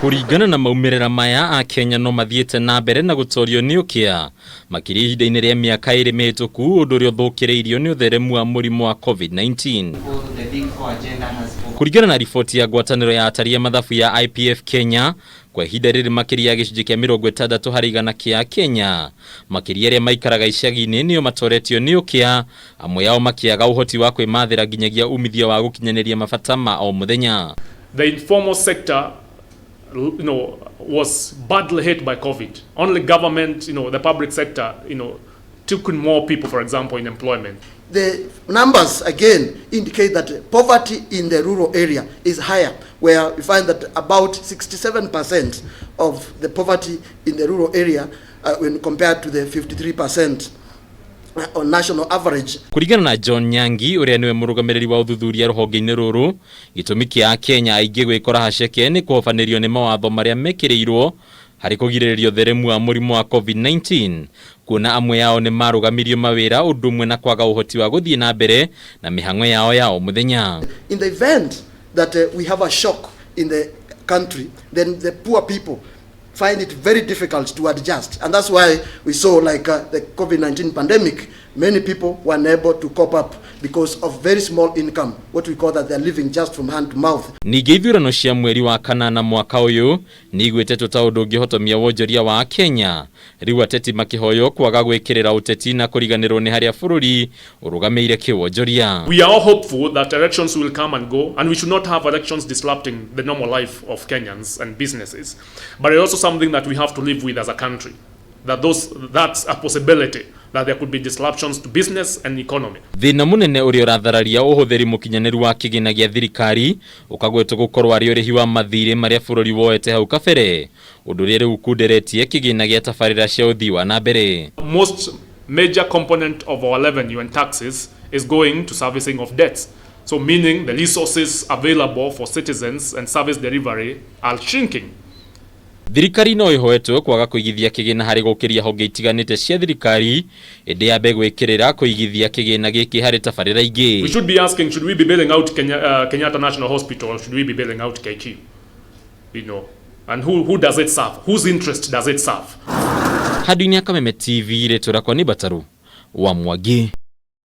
Kuringana na maumirira maya a Kenya no mathiete na mbere na gutorio ni ukia makiri ihinda-ini ria miaka iri mihituku undu ria uthukireirio ni utheremu wa murimu wa COVID-19. Kuringana na riboti ya ngwataniro ya ataria mathabu ya IPF Kenya, kwa ihinda riri makiri ya gicunji kia 60 harĩ igana kia Kenya makiri aria maikaraga icagi-ini nio matoretio ni ukia, amwe yao makiaga uhoti wa kwimathira nginyagia umithio wa gukinyaniria mabata ma o muthenya. The informal sector, was badly hit by COVID. Only government, the public sector, took in more people, for example, in employment. The numbers again indicate that poverty in the rural area is higher, where we find that about 67% of the poverty in the rural area when compared to the 53% on national average. Kuringana na John Nyangi uria niwe murugamiriri wa uthuthuria ruhonge-ini ruru, gitumi kia Kenya aingi gwikora haceke ni kuhofanirio ni mawatho maria mekirirwo hari kugiriririo theremu wa murimu wa COVID-19, kuona amwe yao ni marugamirio mawira undu umwe na kwaga uhoti wa guthie na mbere na mihango yao ya o muthenya. In the event that we have a shock in the country, then the poor people find it very difficult to adjust, and that's why we saw the COVID-19 pandemic, many people were unable to cope up because of very small income, what we call that they're living just from hand to mouth. Ningĩ ithurano cia mweri wa kanana mwaka uyu ni igwetetwo ta undu ungihotomia wonjoria wa Kenya, riu ateti makihoyo kwaga gwikirira uteti na kuriganirwo ni haria bururi urugameire kiwonjoria. We are all hopeful that elections will come and go, and we should not have elections disrupting the normal life of Kenyans and businesses, but it's also something that we have to live with as a country, that's a possibility that there could be disruptions to business and economy. Thina munene uria urathararia uhuthiri mukinyaniru wa kigina gia thirikari ukagwetwo gukorwo ari urihi wa mathiri maria bururi woete hau kabere, undu ria riu kunderetie kigina gia tabarira cia uthii wa na mbere. Most major component of our revenue and taxes is going to servicing of debts, so meaning the resources available for citizens and service delivery are shrinking. Thirikari no ihoetwo kwaga kuigithia kigina hari gukiria honge itiganite cia thirikari indi ya begwe ikirira kuigithia kigina giki hari tabarira ingi. We should be asking, should we be building out Kenyatta National Hospital, or should we be building out KQ? And who does it serve? Whose interest does it serve? Hadini ya Kameme TV, letura kwa ni Bataru wa Mwangi.